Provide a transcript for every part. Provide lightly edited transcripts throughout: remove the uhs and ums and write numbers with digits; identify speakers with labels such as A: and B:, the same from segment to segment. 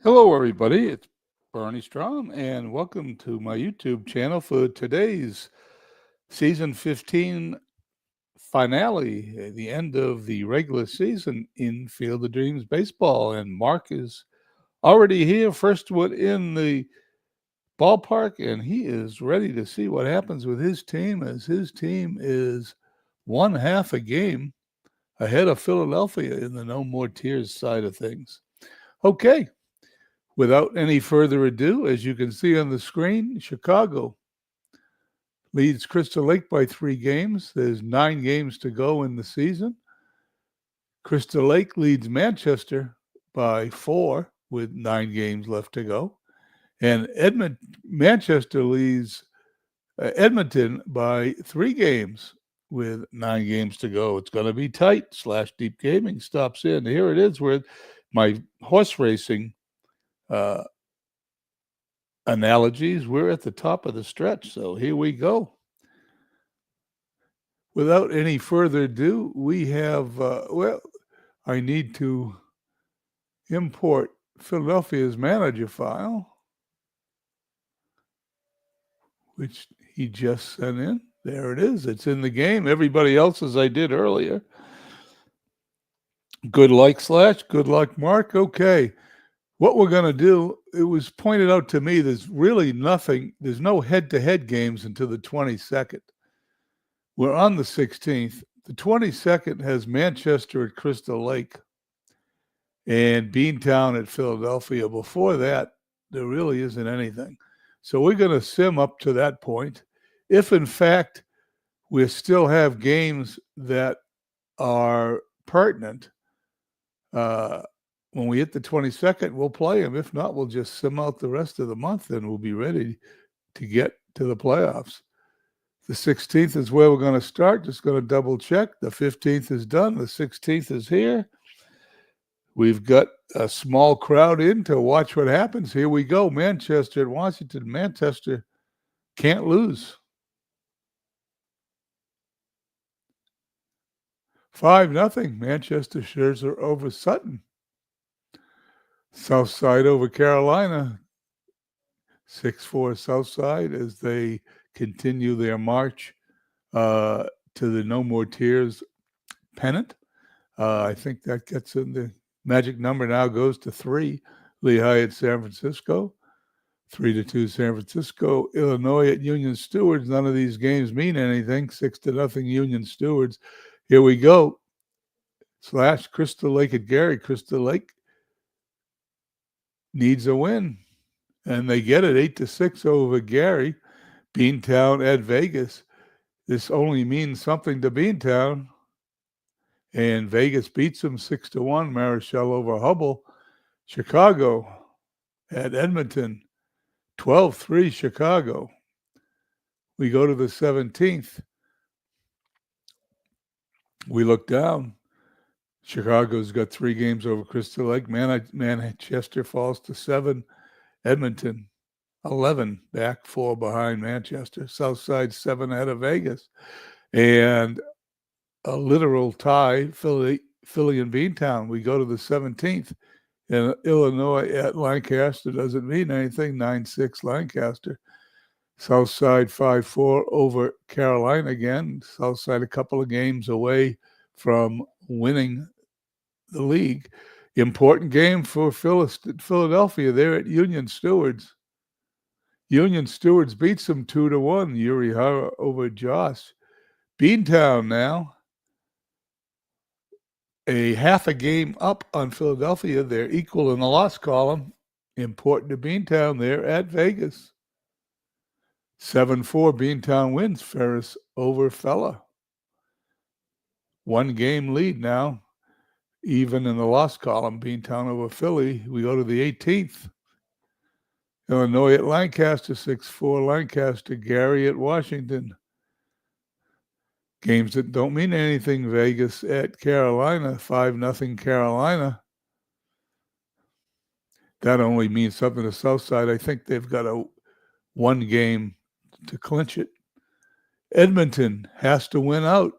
A: Hello, everybody. It's Bernie Strom, and welcome to my YouTube channel for today's season 15 finale, the end of the regular season in Field of Dreams baseball. And Mark is already here, first one in the ballpark, and he is ready to see what happens with his team as his team is one half a game ahead of Philadelphia in the No More Tears side of things. Okay. Without any further ado, as you can see on the screen, Chicago leads Crystal Lake by 3 games. There's 9 games to go in the season. Crystal Lake leads Manchester by 4 with 9 games left to go. And Manchester leads Edmonton by 3 games with 9 games to go. It's going to be tight. /Deep Gaming stops in. Here it is where my horse racing analogies, we're at the top of the stretch. So here we go. Without any further ado, we have, I need to import Philadelphia's manager file, which he just sent in. There it is. It's in the game. Everybody else's I did earlier. Good luck, / good luck, Mark. Okay. What we're going to do, it was pointed out to me, there's really nothing, there's no head-to-head games until the 22nd. We're on the 16th. The 22nd has Manchester at Crystal Lake and Beantown at Philadelphia. Before that, there really isn't anything. So we're going to sim up to that point. If, in fact, we still have games that are pertinent, when we hit the 22nd, we'll play them. If not, we'll just sim out the rest of the month and we'll be ready to get to the playoffs. The 16th is where we're going to start. Just going to double check. The 15th is done. The 16th is here. We've got a small crowd in to watch what happens. Here we go. Manchester at Washington. Manchester can't lose. 5-0. Manchester Scherzer over Sutton. Southside over Carolina. 6-4 Southside as they continue their march to the No More Tears pennant. I think that gets in the magic number now goes to 3. Lehigh at San Francisco. 3-2 San Francisco. Illinois at Union Stewards. None of these games mean anything. 6-0 Union Stewards. Here we go. / Crystal Lake at Gary. Crystal Lake needs a win. And they get it 8-6 over Gary. Beantown at Vegas. This only means something to Beantown. And Vegas beats them 6-1. Marichal over Hubble. Chicago at Edmonton. 12-3 Chicago. We go to the 17th. We look down. Chicago's got 3 games over Crystal Lake. Manchester falls to 7. Edmonton 11 back, 4 behind Manchester. Southside 7 ahead of Vegas. And a literal tie, Philly and Beantown. We go to the 17th. And Illinois at Lancaster doesn't mean anything. 9-6 Lancaster. Southside 5-4 over Carolina again. Southside a couple of games away from winning the league. Important game for Philadelphia. They're at Union Stewards. Union Stewards beats them 2-1. Yuri Hara over Joss. Beantown now a half a game up on Philadelphia. They're equal in the loss column. Important to Beantown. They're at Vegas. 7-4 Beantown wins. Ferris over Fella. 1 game lead now. Even in the loss column, Beantown over Philly. We go to the 18th. Illinois at Lancaster, 6-4 Lancaster. Gary at Washington. Games that don't mean anything. Vegas at Carolina, 5-0 Carolina. That only means something to Southside. I think they've got a 1 game to clinch it. Edmonton has to win out.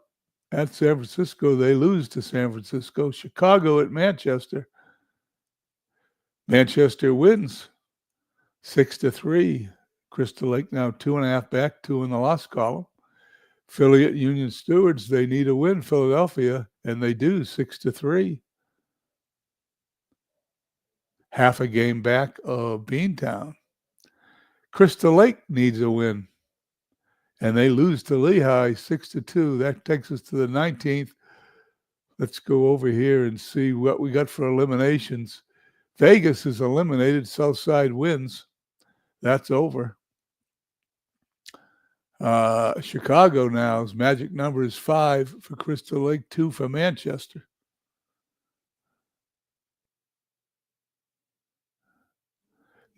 A: At San Francisco, they lose to San Francisco. Chicago at Manchester. Manchester wins 6-3. Crystal Lake now 2.5 back, 2 in the loss column. Philly at Union Stewards, they need a win, Philadelphia, and they do 6-3. Half a game back of Beantown. Crystal Lake needs a win, and they lose to Lehigh 6-2. That takes us to the 19th. Let's go over here and see what we got for eliminations. Vegas is eliminated. Southside wins. That's over. Chicago now's magic number is 5 for Crystal Lake, 2 for Manchester.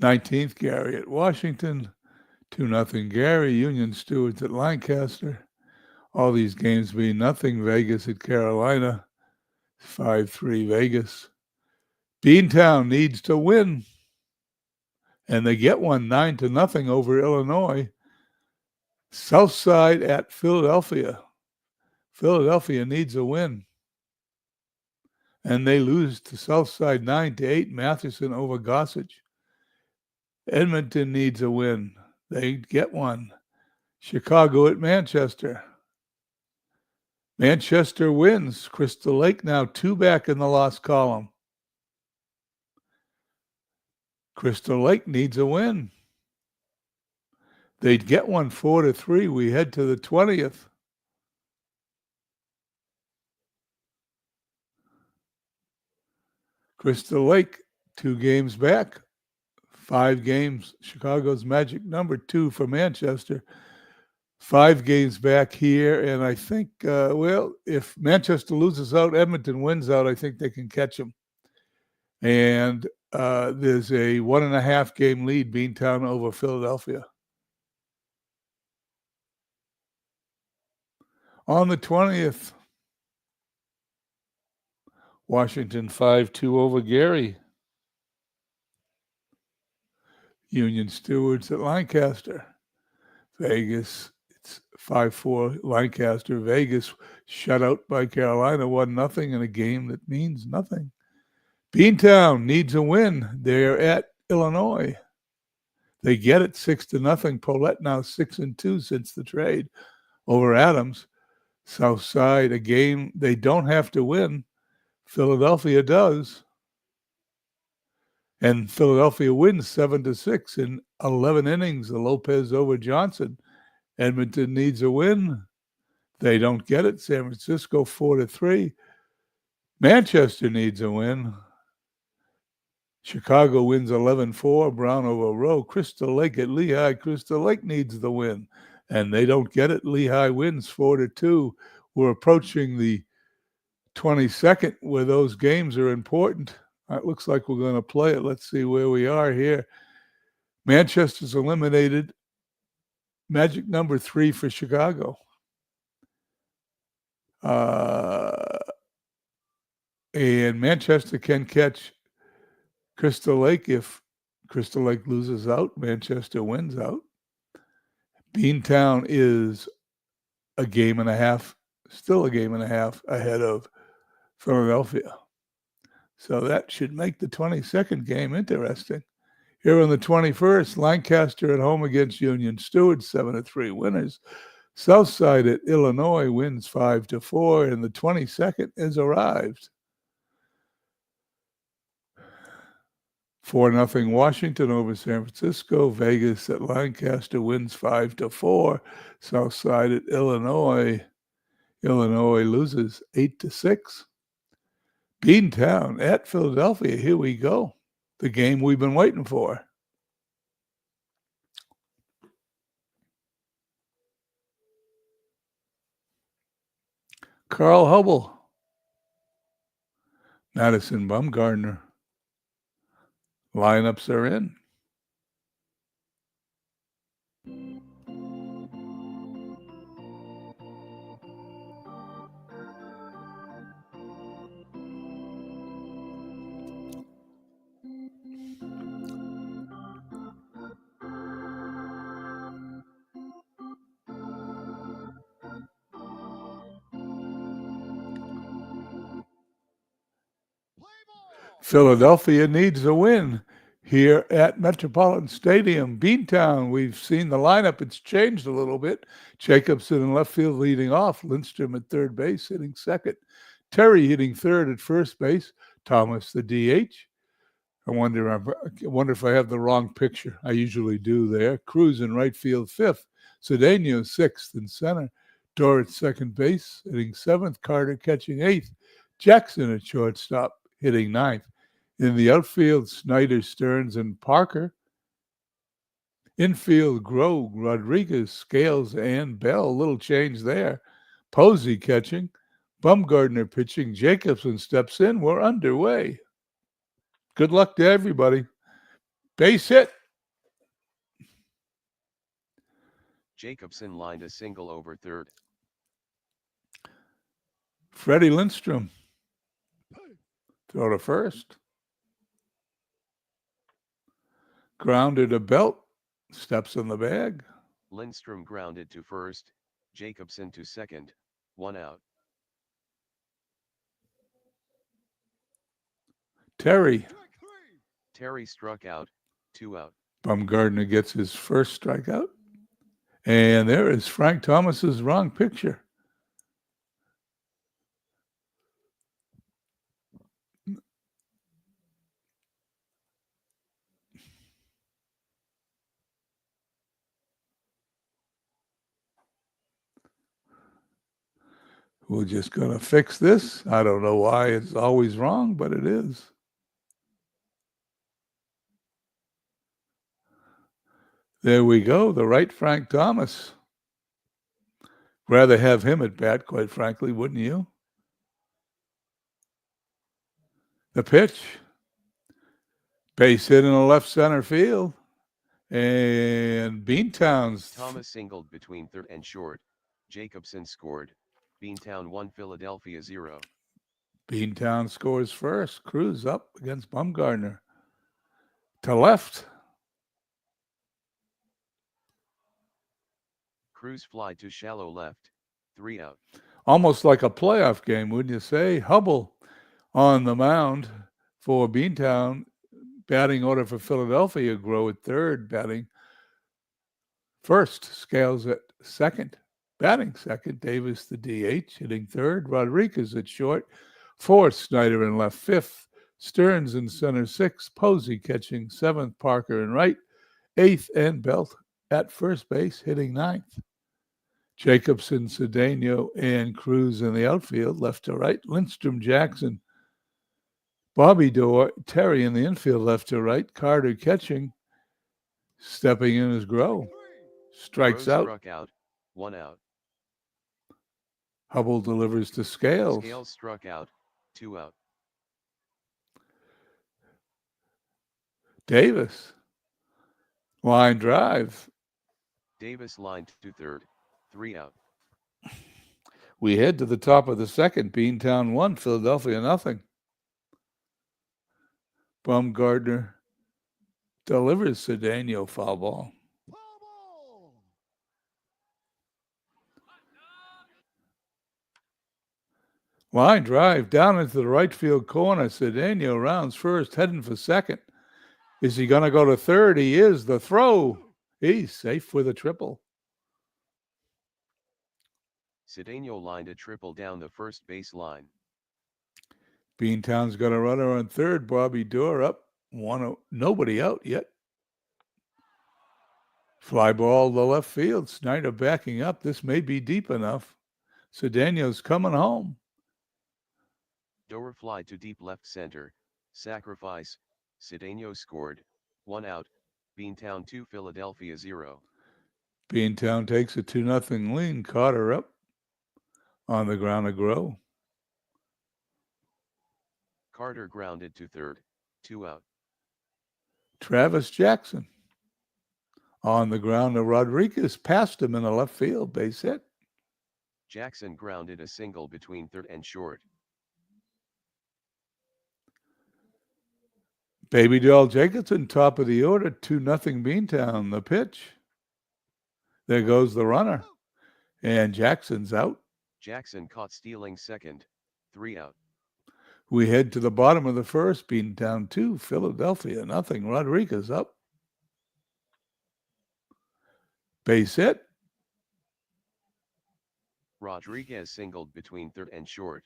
A: '19th, Gary at Washington, 2-0 Gary. Union Stewards at Lancaster. All these games being nothing. Vegas at Carolina, 5-3 Vegas. Beantown needs to win, and they get one 9-0 over Illinois. Southside at Philadelphia. Philadelphia needs a win, and they lose to Southside 9-8. Matheson over Gossage. Edmonton needs a win. They get one. Chicago at Manchester. Manchester wins. Crystal Lake now 2 back in the loss column. Crystal Lake needs a win. They'd get one 4-3. We head to the 20th. Crystal Lake, 2 games back. 5 games. Chicago's magic number, 2 for Manchester. 5 games back here, and I think, if Manchester loses out, Edmonton wins out, I think they can catch them. And there's a 1.5 game lead, Beantown over Philadelphia. On the 20th, Washington 5-2 over Gary. Union Stewards at Lancaster. Vegas, it's 5-4 Lancaster. Vegas shut out by Carolina 1-0 in a game that means nothing. Beantown needs a win. They're at Illinois. They get it 6-0. Paulette now 6-2 since the trade over Adams. Southside, a game they don't have to win. Philadelphia does. And Philadelphia wins 7-6 in 11 innings. The Lopez over Johnson. Edmonton needs a win. They don't get it. San Francisco 4-3. Manchester needs a win. Chicago wins 11-4. Brown over Rowe. Crystal Lake at Lehigh. Crystal Lake needs the win, and they don't get it. Lehigh wins 4-2. We're approaching the 22nd where those games are important. It looks like we're going to play it. Let's see where we are here. Manchester's eliminated. Magic number 3 for Chicago. And Manchester can catch Crystal Lake. If Crystal Lake loses out, Manchester wins out. Beantown is a game and a half, still a game and a half ahead of Philadelphia. So that should make the 22nd game interesting. Here on the 21st, Lancaster at home against Union Stewards, 7-3 winners. Southside at Illinois wins 5-4, and the 22nd has arrived. 4-0 Washington over San Francisco. Vegas at Lancaster wins 5-4. Southside at Illinois. Illinois loses 8-6. Beantown at Philadelphia. Here we go. The game we've been waiting for. Carl Hubble. Madison Bumgardner. Lineups are in. Philadelphia needs a win. here at Metropolitan Stadium. Beantown, we've seen the lineup. It's changed a little bit. Jacobson in left field leading off. Lindstrom at third base hitting second. Terry hitting third at first base. Thomas the DH. I wonder if I have the wrong picture. I usually do there. Cruz in right field fifth. Cedeno sixth in center. Dorr at second base hitting seventh. Carter catching eighth. Jackson at shortstop hitting ninth. In the outfield, Snyder, Stearns, and Parker. Infield, Grove, Rodriguez, Scales, and Bell. Little change there. Posey catching. Bumgardner pitching. Jacobson steps in. We're underway. Good luck to everybody. Base hit.
B: Jacobson lined a single over third.
A: Freddie Lindstrom. Throw to first. Grounded to Belt. Steps in the bag.
B: Lindstrom grounded to first. Jacobson to second. 1 out.
A: Terry.
B: Terry struck out. 2 out.
A: Bumgardner gets his first strikeout. And there is Frank Thomas's wrong picture. We're just going to fix this. I don't know why it's always wrong, but it is. There we go, the right Frank Thomas. Rather have him at bat, quite frankly, wouldn't you? The pitch. Base hit in the left center field. And Beantown's.
B: Thomas singled between third and short. Jacobson scored. Beantown 1, Philadelphia 0.
A: Beantown scores first. Cruz up against Bumgardner. To left.
B: Cruz fly to shallow left. 3 out.
A: Almost like a playoff game, wouldn't you say? Hubble on the mound for Beantown. Batting order for Philadelphia. Grow at third. Batting first. Scales at second. Batting second, Davis the DH, hitting third. Rodriguez at short. Fourth, Snyder in left. Fifth, Stearns in center. Sixth, Posey catching seventh. Parker in right. Eighth, and Belt at first base, hitting ninth. Jacobson, Cedeno, and Cruz in the outfield, left to right. Lindstrom, Jackson, Bobby Dorr, Terry in the infield, left to right. Carter catching. Stepping in is Grow. Strikes out.
B: Struck out. 1 out.
A: Hubble delivers to Scales.
B: Scales struck out. 2 out.
A: Davis. Line drive.
B: Davis lined to third. 3 out.
A: We head to the top of the second. Beantown 1, Philadelphia 0. Bumgardner delivers Cedeno, foul ball. Line drive down into the right field corner. Cedeno rounds first, heading for second. Is he going to go to third? He is. The throw. He's safe with a triple.
B: Cedeno lined a triple down the first base line.
A: Beantown's got a runner on third. Bobby Dorr up. Nobody out yet. Fly ball to left field. Snyder backing up. This may be deep enough. Cedeno's coming home.
B: Dorr fly to deep left center. Sacrifice. Cedeno scored. 1 out. Beantown 2, Philadelphia 0.
A: Beantown takes a 2-0 lead. Carter up on the ground to Grow.
B: Carter grounded to third. 2 out.
A: Travis Jackson on the ground to Rodriguez. Passed him in the left field. Base hit.
B: Jackson grounded a single between third and short.
A: Baby Doll Jacobson, top of the order, 2-0 Beantown. The pitch. There goes the runner. And Jackson's out.
B: Jackson caught stealing second. 3 out.
A: We head to the bottom of the first, Beantown 2, Philadelphia nothing. Rodriguez up. Base hit.
B: Rodriguez singled between third and short.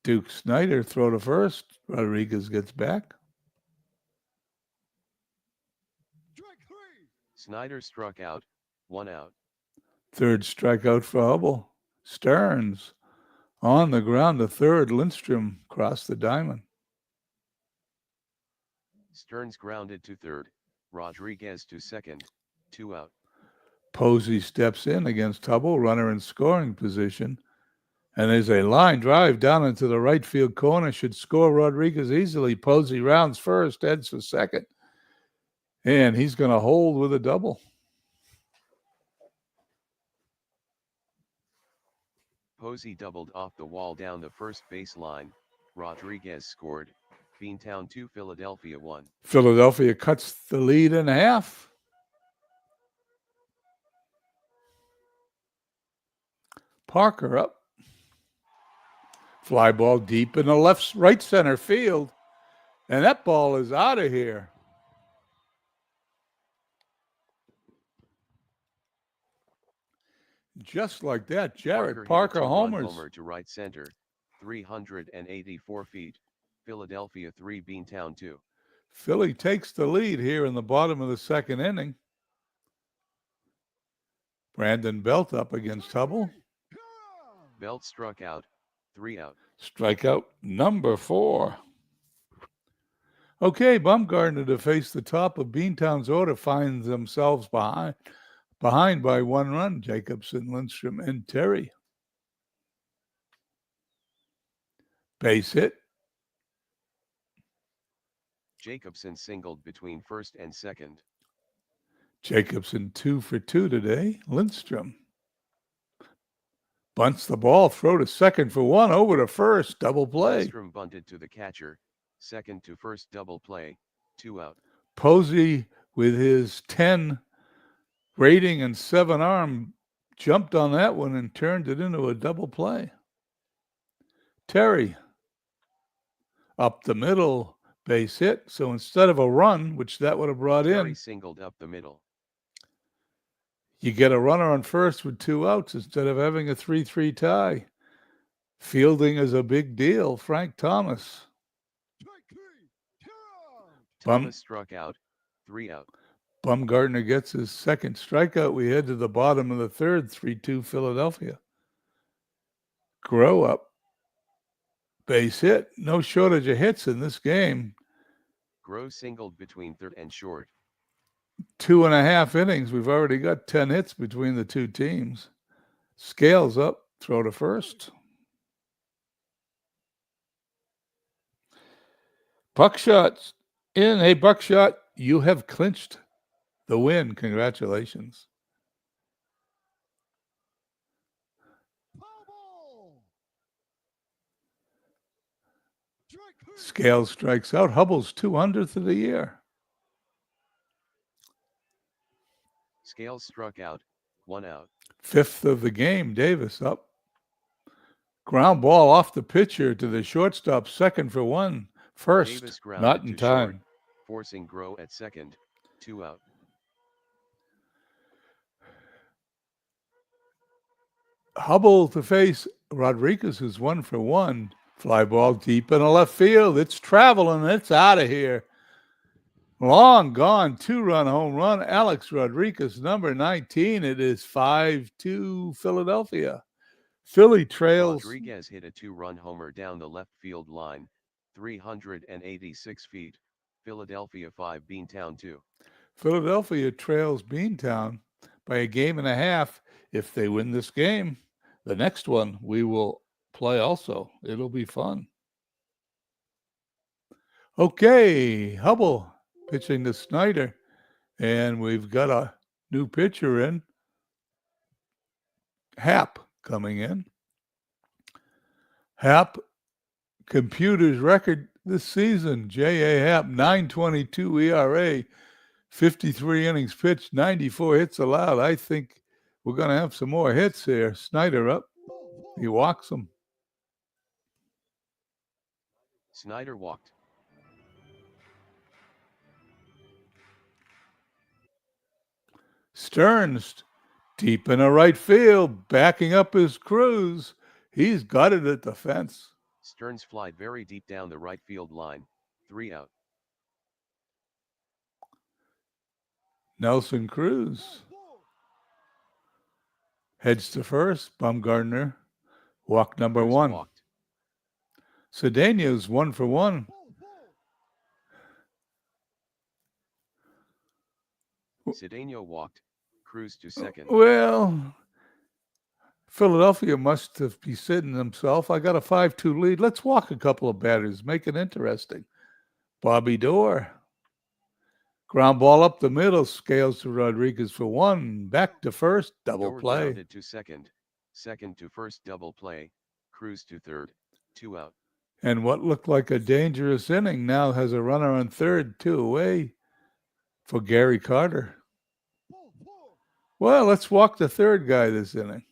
A: Duke Snyder throw to first. Rodriguez gets back.
B: Snyder struck out, 1 out.
A: Third strikeout for Hubble. Stearns on the ground to third. Lindstrom crossed the diamond.
B: Stearns grounded to third, Rodriguez to second, 2 out.
A: Posey steps in against Hubble, runner in scoring position. And there's a line drive down into the right field corner. Should score Rodriguez easily. Posey rounds first, heads for second. And he's going to hold with a double.
B: Posey doubled off the wall down the first baseline. Rodriguez scored. Beantown 2, Philadelphia 1.
A: Philadelphia cuts the lead in half. Parker up. Fly ball deep in the right center field. And that ball is out of here. Just like that, Jared Parker
B: hit a
A: homers.
B: Homer to right center, 384 feet. Philadelphia 3, Beantown 2.
A: Philly takes the lead here in the bottom of the second inning. Brandon Belt up against Hubble.
B: Belt struck out, 3 out.
A: Strikeout number 4. Okay, Bumgarner to face the top of Beantown's order finds themselves behind by 1 run. Jacobson, Lindstrom, and Terry. Base hit.
B: Jacobson singled between first and second.
A: Jacobson 2 for 2 today. Lindstrom bunts the ball, throw to second for 1, over to first, double play.
B: Lindstrom bunted to the catcher, second to first, double play, 2 out.
A: Posey with his 10 rating and 7 arm jumped on that one and turned it into a double play. Terry up the middle, base hit. So instead of a run, which that would have brought
B: Terry
A: in,
B: singled up the middle.
A: You get a runner on first with 2 outs instead of having a 3-3 tie. Fielding is a big deal. Frank Thomas.
B: Thomas struck out, 3 out.
A: Bumgarner gets his second strikeout. We head to the bottom of the third, 3-2 Philadelphia. Grow up. Base hit. No shortage of hits in this game.
B: Grow singled between third and short.
A: 2.5 innings. We've already got 10 hits between the two teams. Scales up. Throw to first. Buckshot's in. Hey, Buckshot, you have clinched the win. Congratulations. Scales strikes out. Hubble's 200th of the year.
B: Scales struck out, 1 out.
A: 5th of the game. Davis up. Ground ball off the pitcher to the shortstop. Second for 1. First,
B: Davis grounded
A: not in
B: to
A: time.
B: short, forcing Grow at second, 2 out.
A: Hubble to face Rodriguez, who's 1 for 1. Fly ball deep in the left field. It's traveling. It's out of here. Long gone. 2-run home run. Alex Rodriguez, number 19. It is 5-2 Philadelphia. Philly trails.
B: Rodriguez hit a 2-run homer down the left field line, 386 feet. Philadelphia 5, Beantown 2.
A: Philadelphia trails Beantown by a 1.5 games. If they win this game, the next one we will play also. It'll be fun. Okay, Hubble pitching to Snyder. And we've got a new pitcher in. Happ coming in. Happ, computer's record this season. J.A. Happ, 9.22 ERA, 53 innings pitched, 94 hits allowed. I think we're going to have some more hits here. Snyder up. He walks them.
B: Snyder walked.
A: Stearns deep in the right field, backing up his Cruz. He's got it at the fence.
B: Stearns flied very deep down the right field line. 3 out.
A: Nelson Cruz heads to first. Bumgardner, walk number
B: Cruz
A: 1.
B: walked.
A: Cedeno's 1 for 1.
B: Cedeno walked. Cruz to second.
A: Well, Philadelphia must have be sitting himself. I got a 5-2 lead. Let's walk a couple of batters, make it interesting. Bobby Doerr. Ground ball up the middle, scales to Rodriguez for 1. Back to first, double
B: Doerr
A: play.
B: grounded to second. Second to first, double play. Cruz to third. 2 out.
A: And what looked like a dangerous inning now has a runner on third, 2 away for Gary Carter. Well, let's walk the third guy this inning.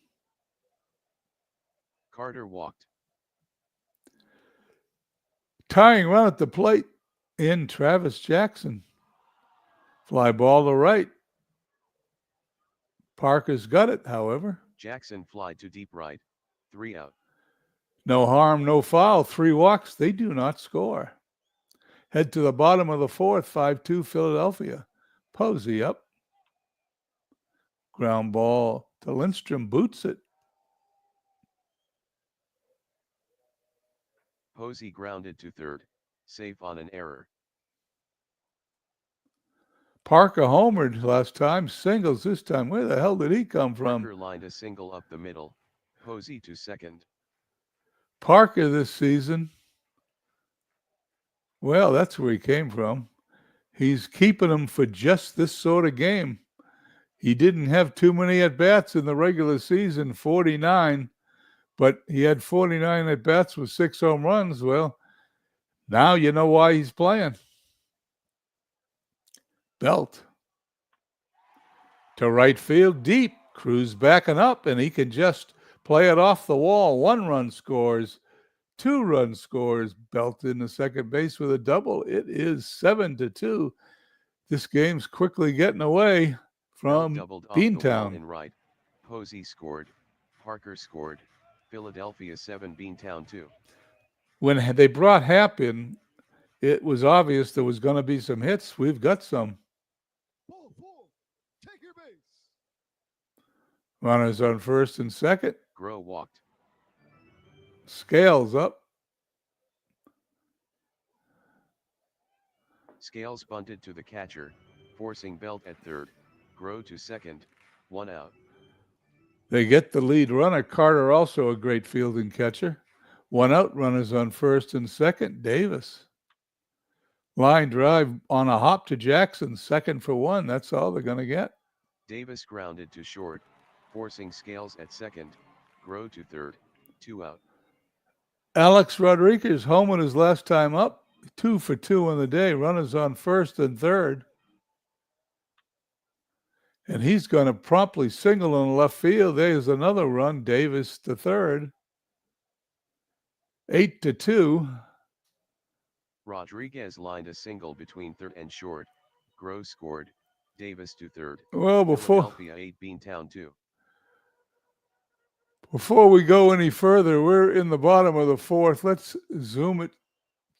B: Carter walked.
A: Tying run at the plate in Travis Jackson. Fly ball to right. Parker's got it, however.
B: Jackson fly to deep right. 3 out.
A: No harm, no foul. 3 walks. They do not score. Head to the bottom of the fourth, 5-2 Philadelphia. Posey up. Ground ball to Lindstrom, boots it.
B: Posey grounded to third. Safe on an error.
A: Parker homered last time, singles this time. Where the hell did he come from?
B: Parker lined a single up the middle. Posey to second.
A: Parker this season, well, that's where he came from. He's keeping them for just this sort of game. He didn't have too many at-bats in the regular season, 49, but he had 49 at-bats with 6 home runs. Well, now you know why he's playing. Belt to right field, deep. Cruz backing up, and he can just play it off the wall. 1 run scores, 2 run scores. Belt in the second base with a double. It is 7-2. This game's quickly getting away from Beantown.
B: In right. Posey scored. Parker scored. Philadelphia 7, Beantown 2.
A: When they brought Happ in, it was obvious there was going to be some hits. We've got some.
C: Take your base.
A: Runners on first and second.
B: Groh walked.
A: Scales up.
B: Scales bunted to the catcher, forcing Belt at third. Groh to second. 1 out.
A: They get the lead runner. Carter also a great fielding catcher. 1 out, runners on first and second. Davis. Line drive on a hop to Jackson, second for 1. That's all they're going to get.
B: Davis grounded to short, forcing Scales at second. Groh to third. 2 out.
A: Alex Rodriguez home on his last time up. 2 for 2 on the day. Runners on first and third. And he's going to promptly single in left field. There's another run. Davis to third. 8-2.
B: Rodriguez lined a single between third and short. Groh scored. Davis to third.
A: Well,
B: Philadelphia 8, Beantown 2.
A: Before we go any further, we're in the bottom of the fourth. Let's zoom it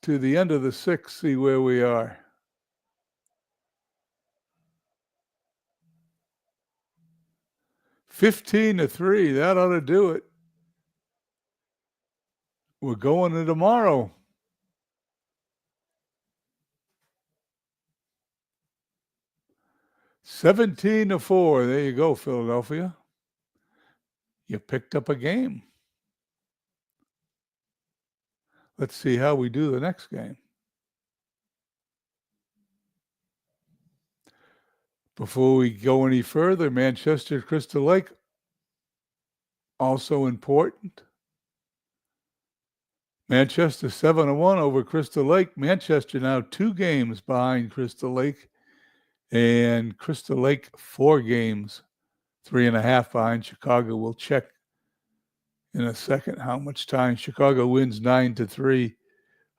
A: to the end of the sixth, see where we are. (15-3). That ought to do it. We're going to tomorrow. (17-4). There you go, Philadelphia. You picked up a game. Let's see how we do the next game. Before we go any further, Manchester, Crystal Lake, also important. Manchester 7-1 over Crystal Lake. Manchester now 2 games behind Crystal Lake. And Crystal Lake 4 games, 3.5 behind Chicago. We'll check in a second how much time. Chicago wins 9-3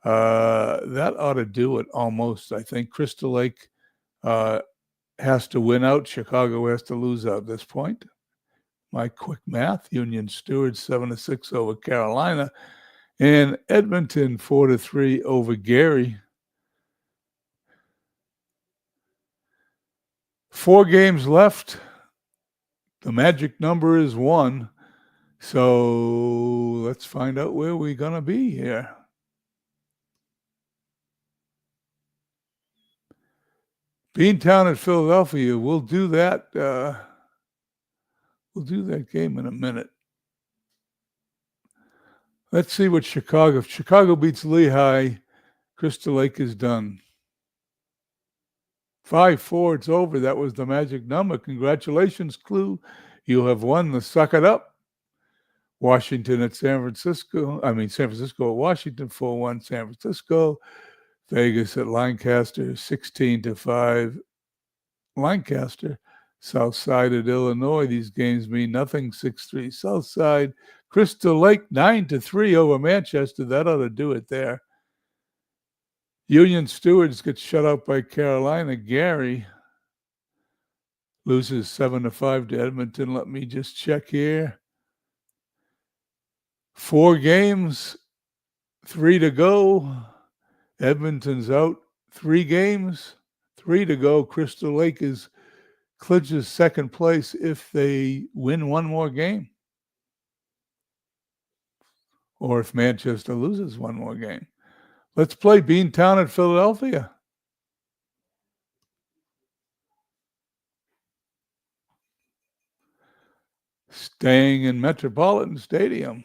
A: That ought to do it almost. I think Crystal Lake has to win out. Chicago has to lose out at this point. My quick math: Union Stewart 7-6 over Carolina, and Edmonton 4-3 over Gary. 4 games left. The magic number is 1. So let's find out where we're going to be here. Beantown at Philadelphia. We'll do that. We'll do that game in a minute. Let's see what Chicago. If Chicago beats Lehigh, Crystal Lake is done. 5-4, it's over. That was the magic number. Congratulations, Clue. You have won the Suck It Up. Washington at San Francisco. San Francisco at Washington, 4-1 San Francisco. Vegas at Lancaster, 16-5 Lancaster. Southside at Illinois. These games mean nothing. 6-3 Southside. Crystal Lake, 9-3 over Manchester. That ought to do it there. Union Stewards gets shut out by Carolina. Gary loses 7-5 to Edmonton. Let me just check here. 4 games, 3 to go. Edmonton's out. 3 games, 3 to go. Crystal Lake clinches second place if they win 1 more game, or if Manchester loses 1 more game. Let's play Beantown at Philadelphia. Staying in Metropolitan Stadium.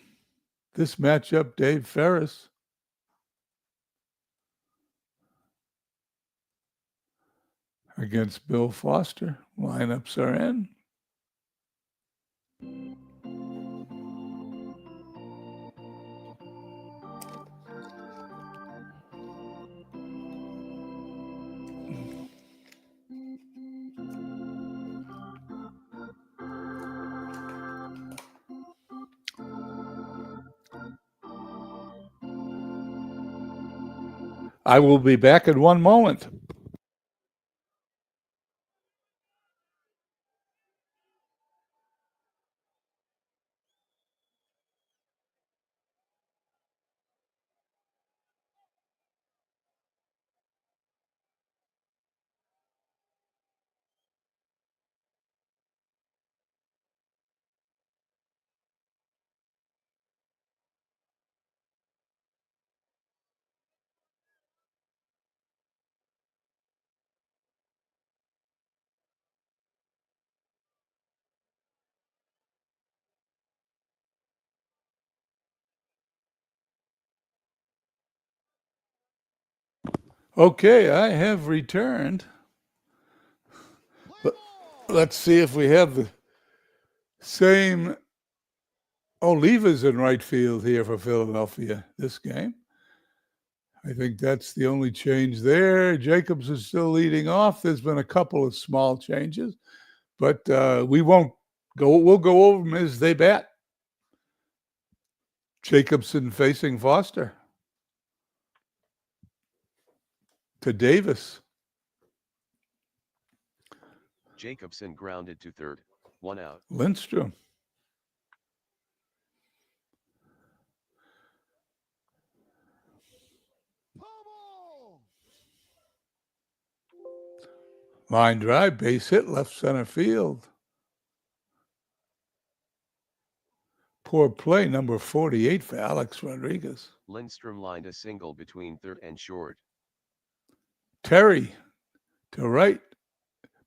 A: This matchup, Dave Ferris against Bill Foster. Lineups are in. I will be back in 1 moment. Okay, I have returned. Let's see if we have the same. Oliva's in right field here for Philadelphia this game. I think that's the only change there. Jacobs is still leading off. There's been a couple of small changes, but we won't go. We'll go over them as they bat. Jacobson facing Foster. To Davis.
B: Jacobson grounded to third, 1 out.
A: Lindstrom. Line drive, base hit, left center field. Poor play, number 48 for Alex Rodriguez.
B: Lindstrom lined a single between third and short.
A: Terry to right.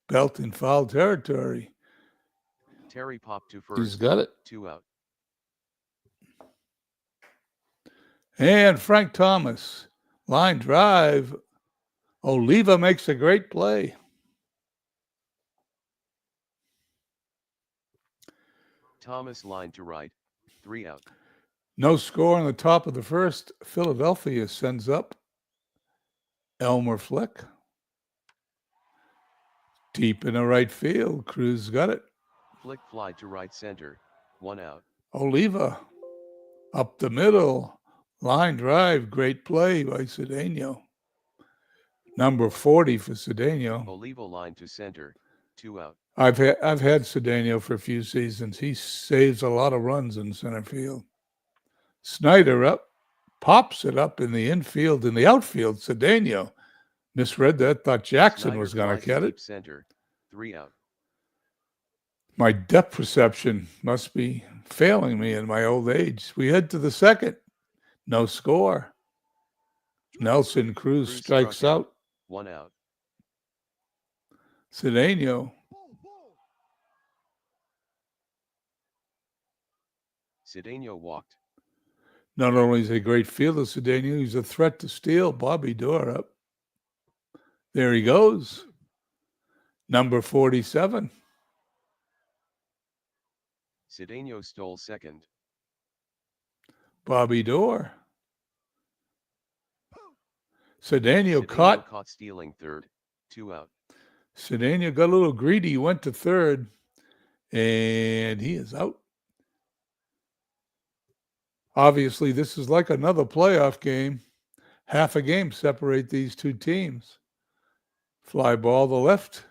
A: Belt in foul territory.
B: Terry popped to first.
A: He's got it.
B: 2 out.
A: And Frank Thomas. Line drive. Oliva makes a great play.
B: Thomas lined to right. 3 out.
A: No score on the top of the first. Philadelphia sends up Elmer Flick. Deep in the right field. Cruz got it.
B: Flick fly to right center. 1 out.
A: Oliva up the middle. Line drive, great play by Cedeno. Number 40 for Cedeno.
B: Oliva line to center, 2 out.
A: I've had Cedeno for a few seasons. He saves a lot of runs in center field. Snyder up, pops it up in the infield, in the outfield. Cedeno misread that, thought Jackson
B: Snyder
A: was going
B: fly
A: to get
B: deep
A: it.
B: Center, 3 out.
A: My depth perception must be failing me in my old age. We head to the second. No score. Nelson Cruz
B: Cruz
A: strikes
B: struck
A: out.
B: 1 out.
A: Cedeno.
B: Cedeno walked.
A: Not only is he a great fielder, Cedeno, he's a threat to steal. Bobby Dorr up. There he goes. Number 47.
B: Cedeno stole second.
A: Bobby Dorr. Cedeno
B: Cedeno
A: caught.
B: stealing third, 2 out.
A: Cedeno got a little greedy, went to third, and he is out. Obviously, this is like another playoff game. Half a game separate these two teams. Fly ball to left.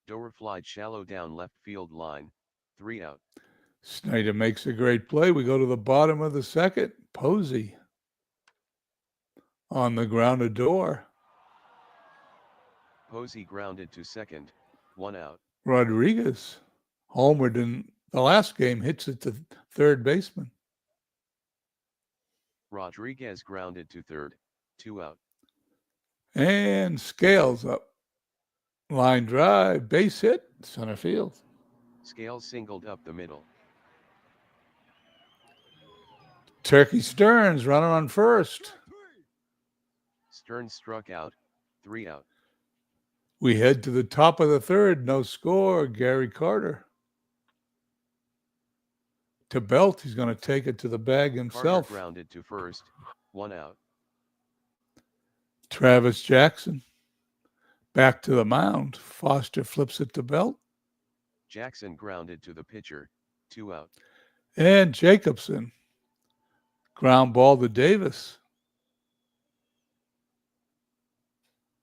B: Doer flied shallow down left field line, 3 out.
A: Snyder makes a great play. We go to the bottom of the second. Posey on the grounded door.
B: Posey grounded to second, 1 out.
A: Rodriguez homered in the last game, hits it to third baseman.
B: Rodriguez grounded to third, 2 out.
A: And Scales up. Line drive, base hit, center field.
B: Scales singled up the middle.
A: Turkey Stearns running on first.
B: Stearns struck out, 3 out.
A: We head to the top of the third, no score. Gary Carter. To Belt, he's going to take it to the bag himself.
B: Carter grounded to first, 1 out.
A: Travis Jackson back to the mound. Foster flips it to Belt.
B: Jackson grounded to the pitcher, 2 out.
A: And Jacobson. Ground ball to Davis.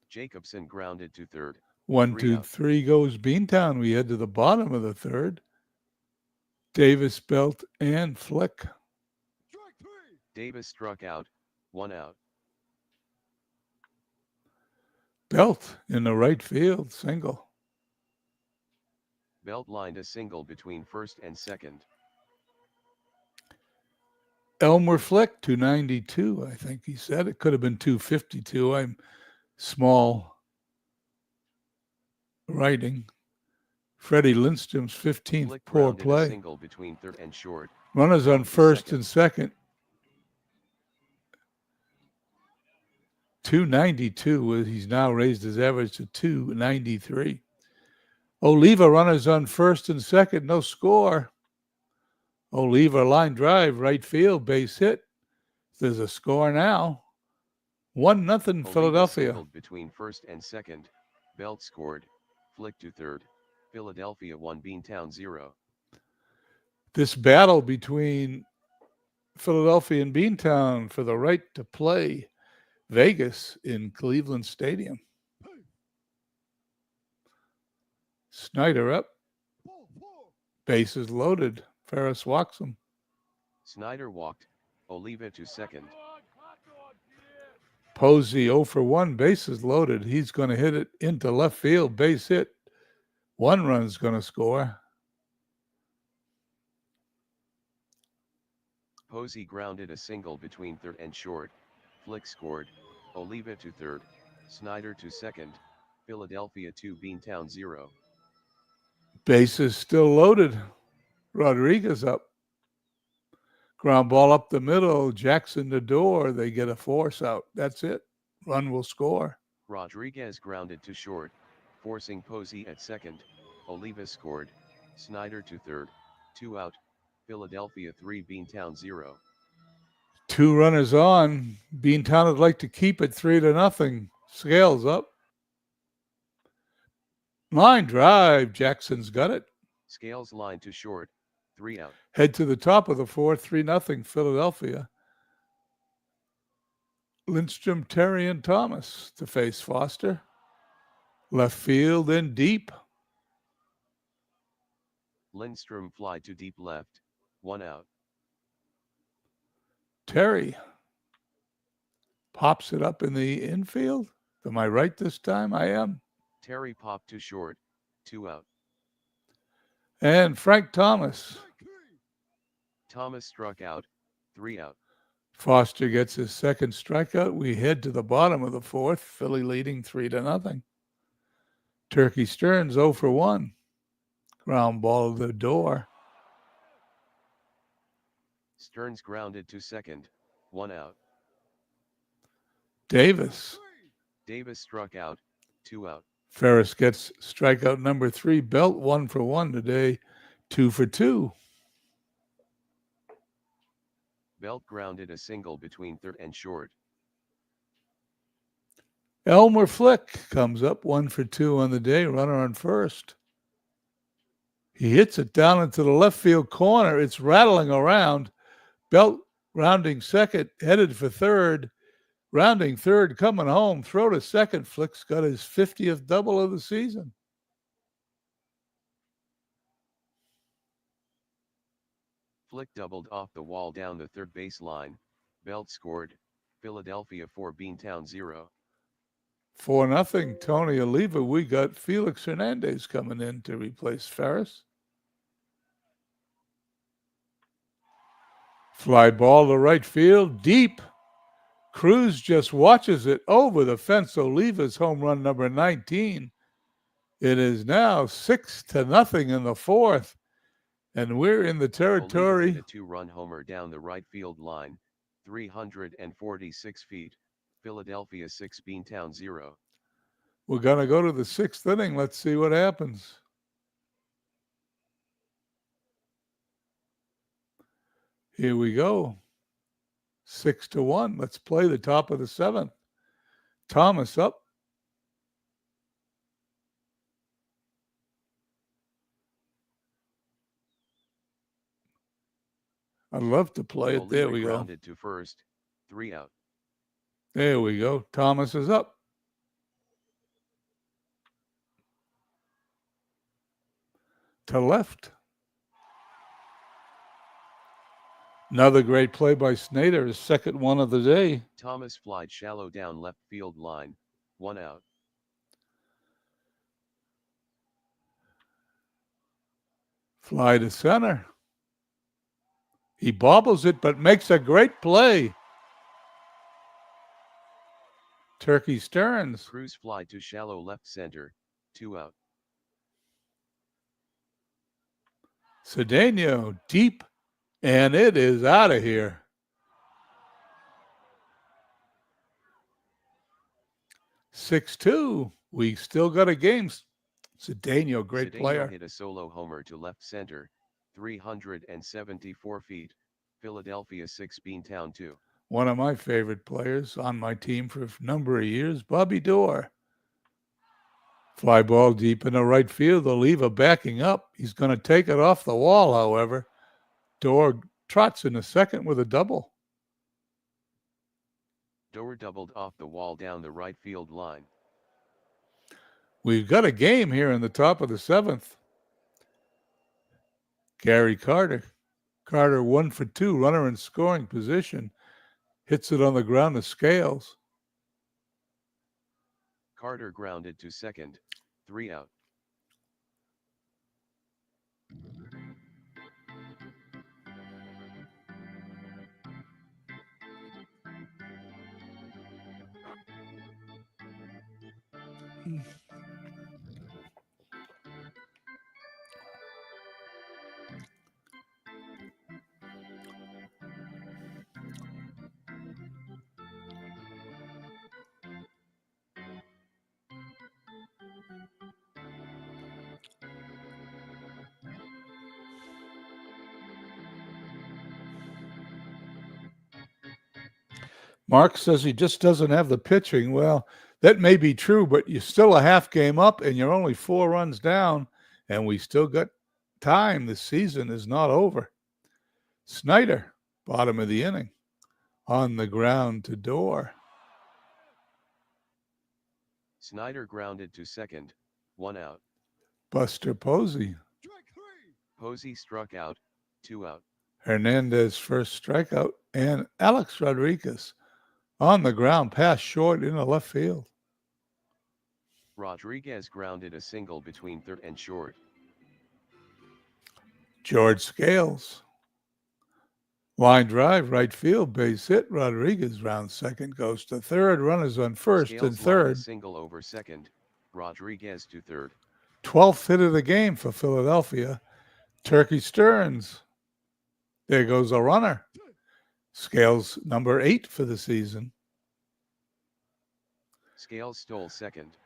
B: Jacobson grounded to third.
A: 1,
B: 3
A: 2,
B: out.
A: 3 goes Beantown. We head to the bottom of the third. Davis, Belt, and Flick.
B: Davis struck out, 1 out.
A: Belt in the right field, single.
B: Belt lined a single between first and second.
A: Elmer Flick, 292, I think he said. It could have been 252. I'm small writing. Freddie Lindstrom's 15th
B: Flick
A: poor
B: grounded a
A: play.
B: single between third and short.
A: Runners on
B: to
A: first
B: second.
A: and second. 292. He's now raised his average to 293. Oliva runners on first and second, no score. Oliva line drive, right field, base hit. There's a score now. 1-0
B: Oliva
A: Philadelphia.
B: singled between first and second. Belt scored. Flick to third. Philadelphia 1, Beantown 0.
A: This battle between Philadelphia and Beantown for the right to play Vegas in Cleveland Stadium. Snyder up. Bases loaded. Ferris walks him.
B: Snyder walked. Oliva to second.
A: Posey 0 for 1, bases loaded. He's going to hit it into left field, base hit. 1 run's going to score.
B: Posey grounded a single between third and short. Flick scored. Oliva to third. Snyder to second. Philadelphia 2, Beantown 0.
A: Bases still loaded. Rodriguez up. Ground ball up the middle. Jackson the door. They get a force out. That's it. Run will score.
B: Rodriguez grounded to short, forcing Posey at second. Oliva scored. Snyder to third. 2 out. Philadelphia 3, Beantown 0.
A: 2 runners on. Beantown would like to keep it 3-0. Scales up. Line drive. Jackson's got it.
B: Scales line to short, 3 out.
A: Head to the top of the fourth, 3-0 Philadelphia. Lindstrom, Terry, and Thomas to face Foster. Left field and deep.
B: Lindstrom fly to deep left, 1 out.
A: Terry pops it up in the infield. Am I right this time? I am.
B: Terry popped to short, 2 out.
A: And Frank Thomas.
B: Thomas struck out, 3 out.
A: Foster gets his second strikeout. We head to the bottom of the fourth, Philly leading 3-0. Turkey Stearns 0 for 1. Ground ball to the door.
B: Stearns grounded to second, 1 out.
A: Davis.
B: Davis struck out, 2 out.
A: Ferris gets strikeout number 3. Belt 1 for 1 today, 2 for 2.
B: Belt grounded a single between third and short.
A: Elmer Flick comes up 1 for 2 on the day, runner on first. He hits it down into the left field corner. It's rattling around. Belt rounding second, headed for third. Rounding third, coming home. Throw to second. Flick's got his 50th double of the season.
B: Flick doubled off the wall down the third base line. Belt scored. Philadelphia 4, Beantown 0.
A: 4-0 Tony Oliva. We got Felix Hernandez coming in to replace Ferris. Fly ball to right field, deep. Cruz just watches it over the fence. Oliva's home run number 19. It is now 6-0 in the fourth, and we're in the territory.
B: Oliva hit a 2-run homer down the right field line, 346 feet. Philadelphia 6, Beantown 0.
A: We're going to go to the sixth inning. Let's see what happens. Here we go. 6-1. Let's play the top of the seventh. Thomas up. I'd love to play it. There we go.
B: Grounded to first, 3 out.
A: There we go. Thomas is up. To left. Another great play by Snyder, his second one of the day.
B: Thomas flied shallow down left field line, 1 out.
A: Fly to center. He bobbles it, but makes a great play. Turkey Stearns.
B: Cruz fly to shallow left center, 2 out.
A: Cedeno deep, and it is out of here. (6-2). We still got a game. Cedeno, great player.
B: Hit a solo homer to left center, 374 feet. Philadelphia 6, Beantown 2.
A: One of my favorite players on my team for a number of years, Bobby Doerr. Fly ball deep in the right field. Oliva backing up. He's going to take it off the wall, however. Doerr trots in the second with a double.
B: Doerr doubled off the wall down the right field line.
A: We've got a game here in the top of the seventh. Gary Carter. Carter 1 for 2, runner in scoring position. Hits it on the ground to Scales.
B: Carter grounded to second, 3 out.
A: Mark says he just doesn't have the pitching. Well, That may be true, but you're still a half game up and you're only 4 runs down, and we still got time. The season is not over. Snyder, bottom of the inning, on the ground to Door.
B: Snyder grounded to second, 1 out.
A: Buster Posey.
B: Posey struck out, 2 out.
A: Hernandez first strikeout, and Alex Rodriguez on the ground, pass short into left field.
B: Rodriguez grounded a single between third and short.
A: George Scales. Line drive, right field, base hit. Rodriguez rounds second, goes to third. Runners on first
B: Scales
A: and
B: lined a
A: third.
B: single over second. Rodriguez to third.
A: 12th hit of the game for Philadelphia. Turkey Stearns. There goes a runner. Scales number 8 for the season.
B: Scales stole second.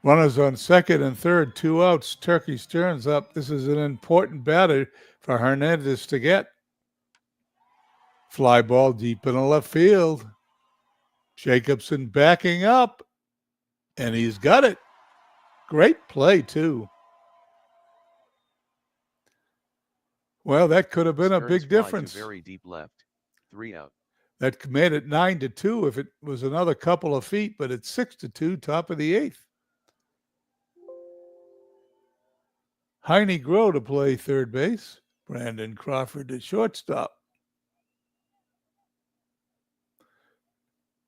A: Runners on second and third, 2 outs. Turkey Stearns up. This is an important batter for Hernandez to get. Fly ball deep in the left field. Jacobson backing up, and he's got it. Great play, too. Well, that could have been a
B: Stearns
A: big
B: fly
A: difference.
B: to very deep left. 3 out.
A: That made it 9-2 if it was another couple of feet, but it's 6-2, top of the 8th. Heine Groh to play third base. Brandon Crawford to shortstop.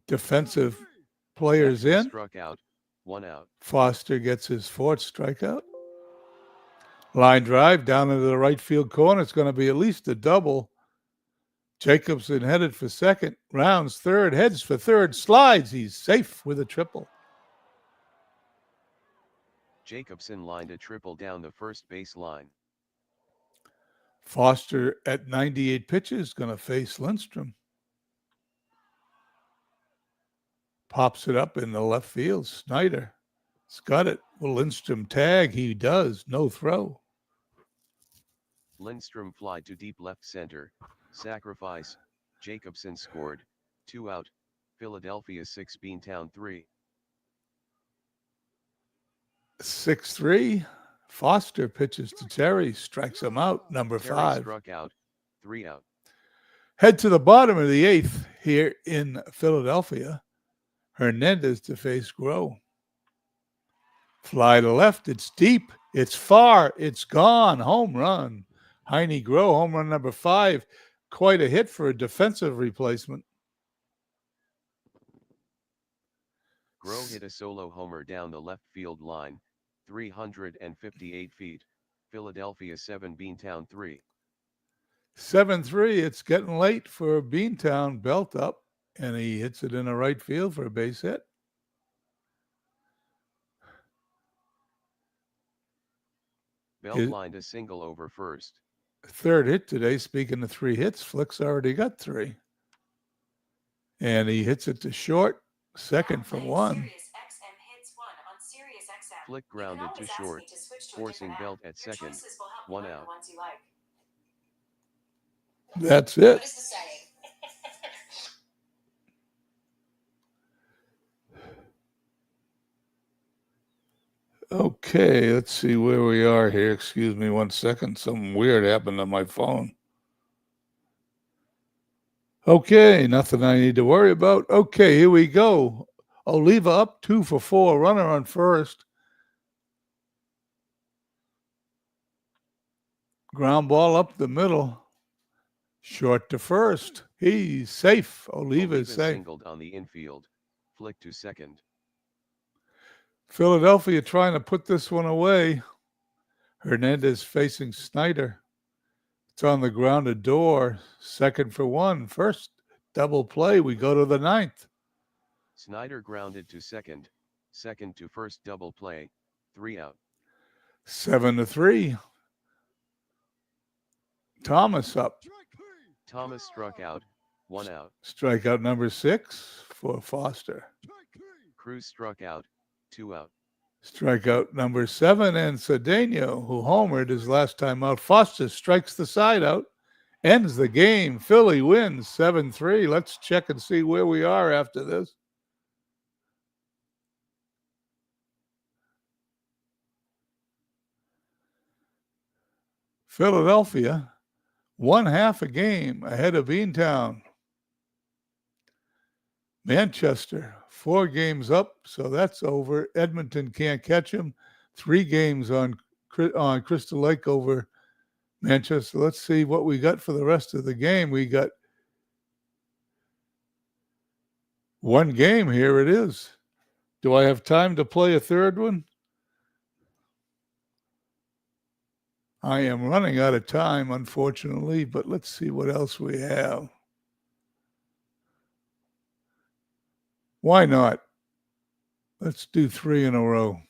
A: Defensive players
B: Jackson
A: in.
B: struck out, 1 out.
A: Foster gets his 4th strikeout. Line drive down into the right field corner. It's going to be at least a double. Jacobson headed for second, rounds third, heads for third, slides. He's safe with a triple.
B: Jacobson lined a triple down the first base line.
A: Foster at 98 pitches going to face Lindstrom. Pops it up in the left field. Snyder has got it. Will Lindstrom tag? He does. No throw.
B: Lindstrom fly to deep left center. Sacrifice. Jacobson scored. 2 out. Philadelphia 6 Beantown 3.
A: 6-3. Foster pitches to Terry. Strikes him out. Number
B: Terry
A: 5.
B: struck out. 3 out.
A: Head to the bottom of the 8th here in Philadelphia. Hernandez to face Groh. Fly to left. It's deep. It's far. It's gone. Home run. Heine Groh, home run number 5. Quite a hit for a defensive replacement.
B: Groh hit a solo homer down the left field line. 358 feet. Philadelphia 7 Beantown 3.
A: 7-3. It's getting late for Beantown. Belt up. And he hits it in the right field for a base hit.
B: Belt lined a single over first.
A: 3rd hit today. Speaking of 3 hits, Flick's already got 3. And he hits it to short. Second for 1.
B: Flick grounded to short, forcing Belt at second. 1 out.
A: That's it. Okay, let's see where we are here. Excuse me 1 second. Something weird happened on my phone. Okay, nothing I need to worry about. Okay, here we go. Oliva up 2 for 4. Runner on first. Ground ball up the middle. Short to first. He's safe. Oliva is safe.
B: Singled on the infield. Flick to second.
A: Philadelphia trying to put this one away. Hernandez facing Snyder. It's on the ground to Door. Second for 1. First double play. We go to the 9th.
B: Snyder grounded to second. Second to first double play. 3 out.
A: 7-3. Thomas up.
B: Thomas struck out. 1 out.
A: Strikeout number 6 for Foster.
B: Cruz struck out. 2 out.
A: Strikeout number 7, and Cedeno, who homered his last time out. Foster strikes the side out, ends the game. Philly wins 7-3. Let's check and see where we are after this. Philadelphia, 1/2 a game ahead of Beantown. Manchester, 4 games up, so that's over. Edmonton can't catch him. 3 games on Crystal Lake over Manchester. Let's see what we got for the rest of the game. We got 1 game. Here it is. Do I have time to play a third one? I am running out of time, unfortunately, but let's see what else we have. Why not? Let's do 3 in a row.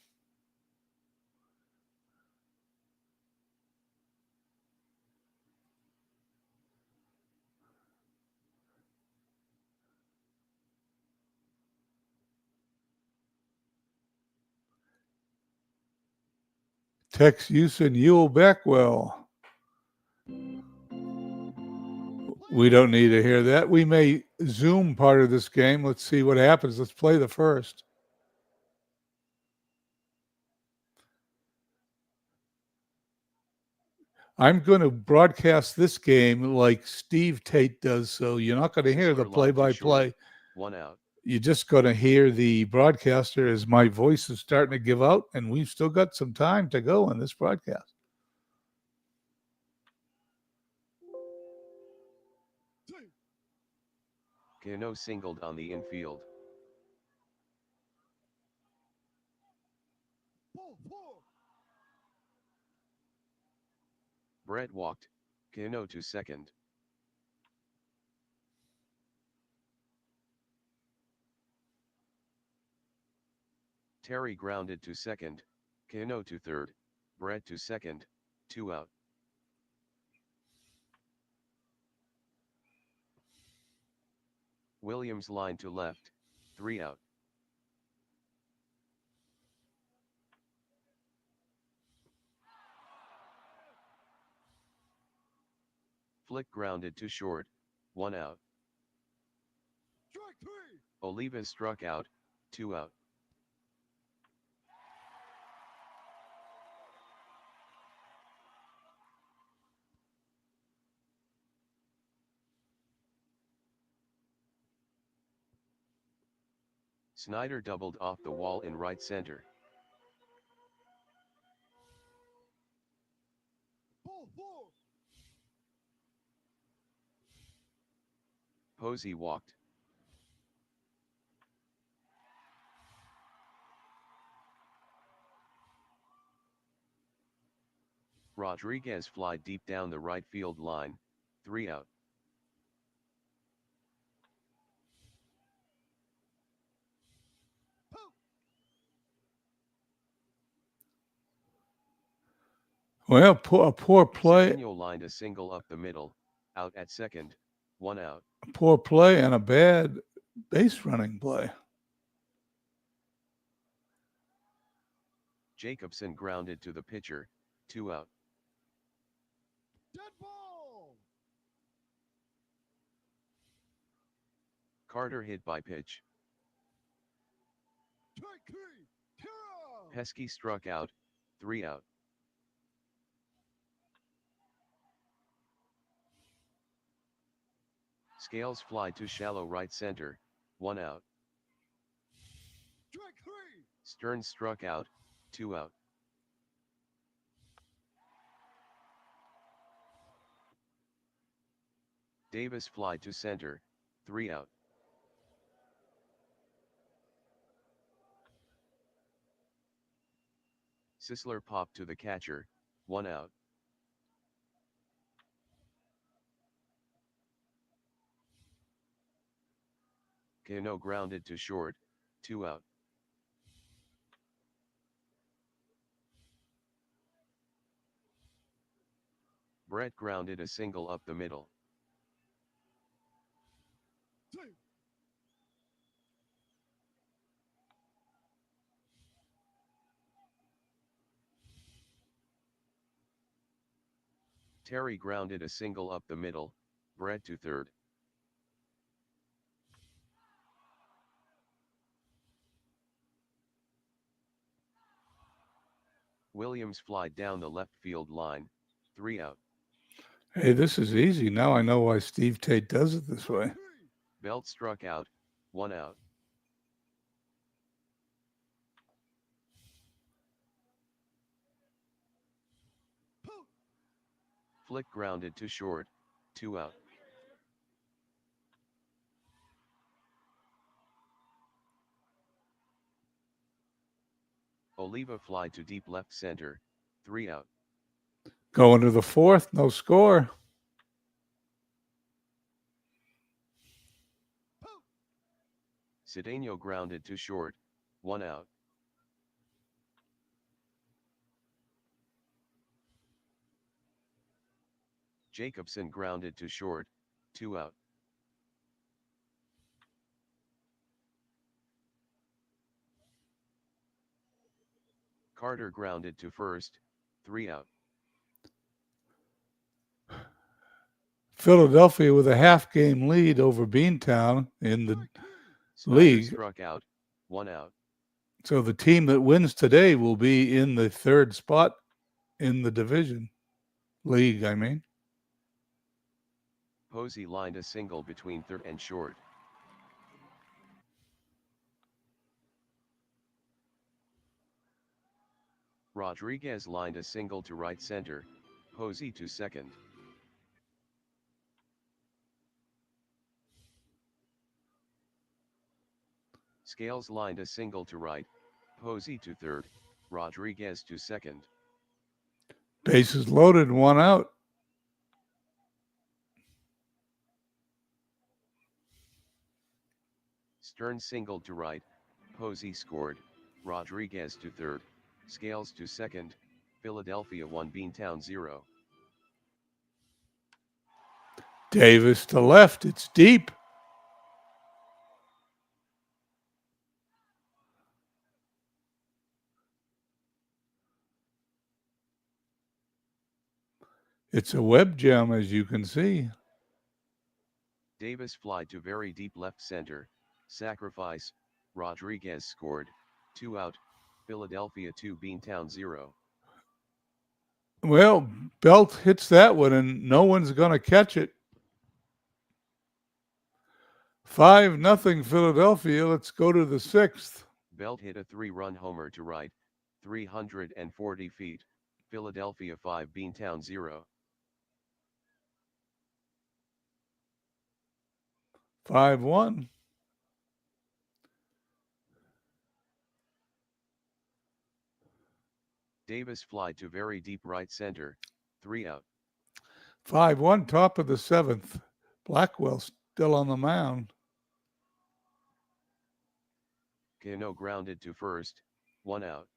A: Tex Houston, Ewell Beckwell. We don't need to hear that. We may Zoom part of this game. Let's see what happens. Let's play the first. I'm going to broadcast this game like Steve Tate does, so you're not going to hear the play-by-play.
B: 1 out.
A: You're just going to hear the broadcaster as my voice is starting to give out, and we've still got some time to go on this broadcast.
B: Cano singled on the infield. Brett walked. Cano to second. Terry grounded to second. Cano to third. Brett to second. 2 out. Williams line to left. 3 out. Flick grounded to short. 1 out. Olivas struck out. 2 out. Snyder doubled off the wall in right center. Posey walked. Rodriguez fly deep down the right field line. 3 out.
A: Well, a poor play.
B: Cedeno lined a single up the middle. Out at second. 1 out.
A: A poor play and a bad base running play.
B: Jacobson grounded to the pitcher. 2 out.
C: Dead ball.
B: Carter hit by pitch. Pesky struck out. 3 out. Scales fly to shallow right center. 1 out. Stearns struck out. 2 out. Davis fly to center. 3 out. Sisler popped to the catcher. 1 out. Cano grounded to short. 2 out. Brett grounded a single up the middle. Terry grounded a single up the middle. Brett to third. Williams flied down the left field line. 3 out.
A: Hey, this is easy. Now I know why Steve Tate does it this way.
B: Belt struck out, 1 out. Flick grounded to short, 2 out. Oliva fly to deep left center, 3 out.
A: Going to the fourth, no score.
B: Cedeno grounded to short, 1 out. Jacobson grounded to short, 2 out. Carter grounded to first, 3 out.
A: Philadelphia with a half game lead over Beantown in the
B: Snyder
A: league.
B: struck out, 1 out.
A: So the team that wins today will be in the third spot in the division. League, I mean.
B: Posey lined a single between third and short. Rodriguez lined a single to right center, Posey to second. Scales lined a single to right, Posey to third, Rodriguez to second.
A: Bases loaded, 1 out.
B: Stern singled to right, Posey scored, Rodriguez to third, Scales to second, Philadelphia 1 Beantown 0.
A: Davis to left, it's deep. It's a web gem, as you can see.
B: Davis fly to very deep left center, sacrifice, Rodriguez scored, 2 out, Philadelphia 2 Beantown 0.
A: Well, Belt hits that one, and no one's going to catch it. 5-0 Philadelphia. Let's go to the sixth.
B: Belt hit a 3-run homer to right, 340 feet, Philadelphia 5 Beantown 0.
A: 5-1.
B: Davis fly to very deep right center, 3 out.
A: 5-1, top of the seventh. Blackwell still on the mound.
B: Cano grounded to first, 1 out.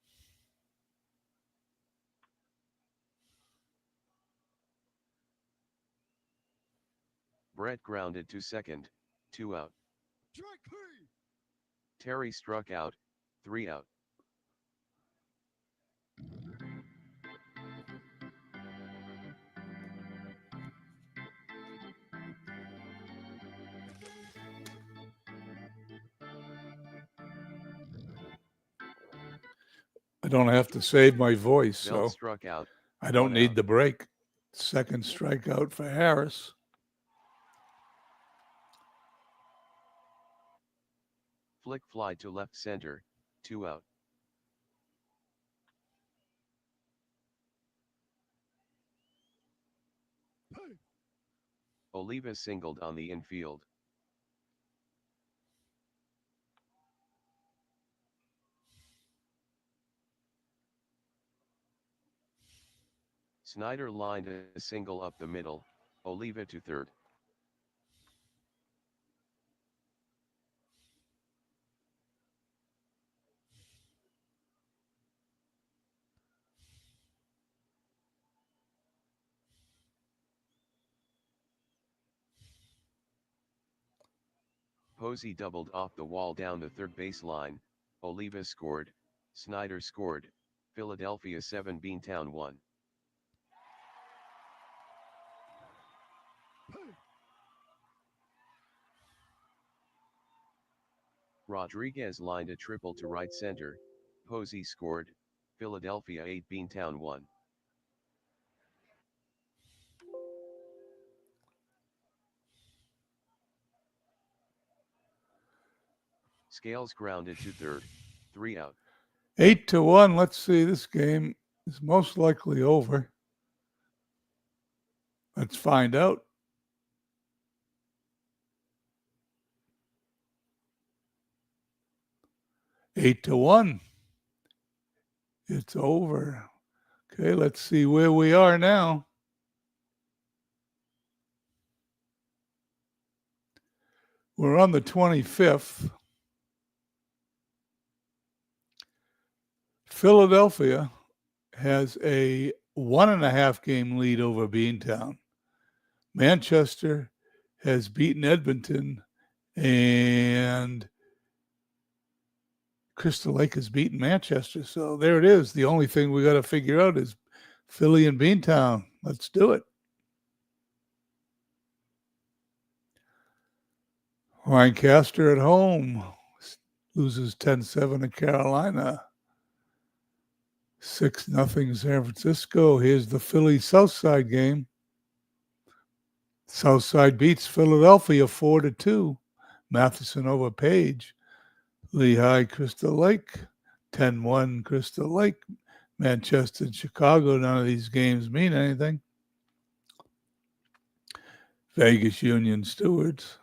B: Brett grounded to second, 2 out.
C: Strike 3.
B: Terry struck out, 3 out.
A: I don't have to save my voice,
B: Belt
A: so
B: struck out,
A: I don't
B: 1
A: need
B: out.
A: the break. Second strikeout for Harris.
B: Flick fly to left center, 2 out.
C: Hey.
B: Oliva singled on the infield. Snyder lined a single up the middle, Oliva to third. Posey doubled off the wall down the third baseline, Oliva scored, Snyder scored, Philadelphia 7 Beantown 1.
C: Hey.
B: Rodriguez lined a triple to right center, Posey scored, Philadelphia 8 Beantown 1. Scales grounded to third. 3 out.
A: 8-1. Let's see. This game is most likely over. Let's find out. Eight to 1. It's over. Okay, let's see where we are now. We're on the 25th. Philadelphia has a 1.5 game lead over Beantown. Manchester has beaten Edmonton, and Crystal Lake has beaten Manchester. So there it is. The only thing we got to figure out is Philly and Beantown. Let's do it. Lancaster at home loses 10-7 to Carolina. 6-0 San Francisco. Here's the Philly Southside game. Southside beats Philadelphia 4-2. Matheson over Page. Lehigh, Crystal Lake. 10-1 Crystal Lake. Manchester and Chicago. None of these games mean anything. Vegas Union Stewards.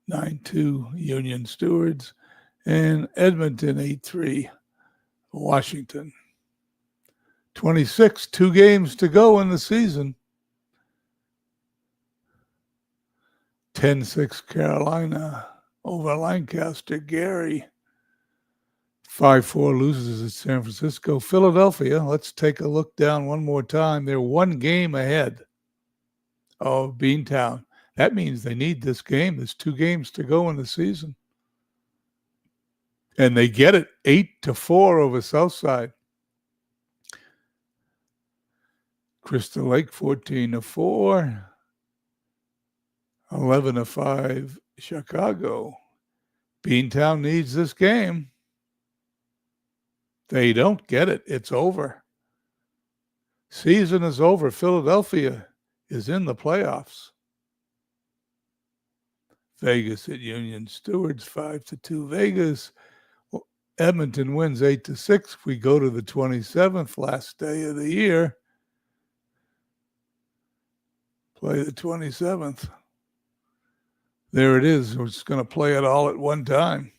A: 9-2 Union Stewards. And Edmonton 8-3 Washington. 26, 2 games to go in the season. 10-6 Carolina over Lancaster. Gary. 5-4 loses at San Francisco. Philadelphia, let's take a look down one more time. They're 1 game ahead of Beantown. That means they need this game. There's 2 games to go in the season. And they get it 8-4 over Southside. Crystal Lake 14-4. 11-5 Chicago. Beantown needs this game. They don't get it. It's over. Season is over. Philadelphia is in the playoffs. Vegas at Union Stewards 5-2 Vegas. Edmonton wins 8-6. We go to the 27th, last day of the year. Play the 27th. There it is. We're just going to play it all at one time.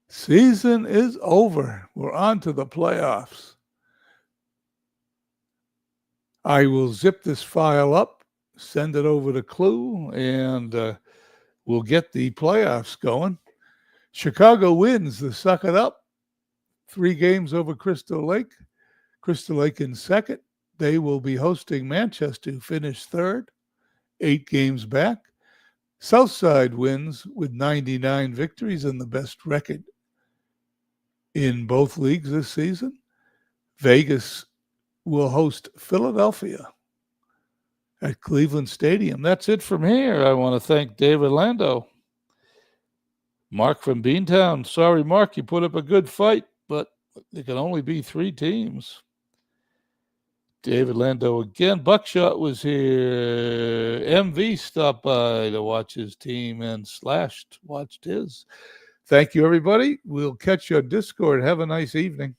A: Season is over. We're on to the playoffs. I will zip this file up, send it over to Clue, and we'll get the playoffs going. Chicago wins the Suck It Up. 3 games over Crystal Lake. Crystal Lake in second. They will be hosting Manchester, who finished third. 8 games back. Southside wins with 99 victories and the best record in both leagues this season. Vegas will host Philadelphia at Cleveland Stadium. That's it from here. I want to thank David Lando. Mark from Beantown. Sorry, Mark, you put up a good fight, but there can only be 3 teams. David Lando again. Buckshot was here. MV stopped by to watch his team, and Slashed watched his. Thank you, everybody. We'll catch you on Discord. Have a nice evening.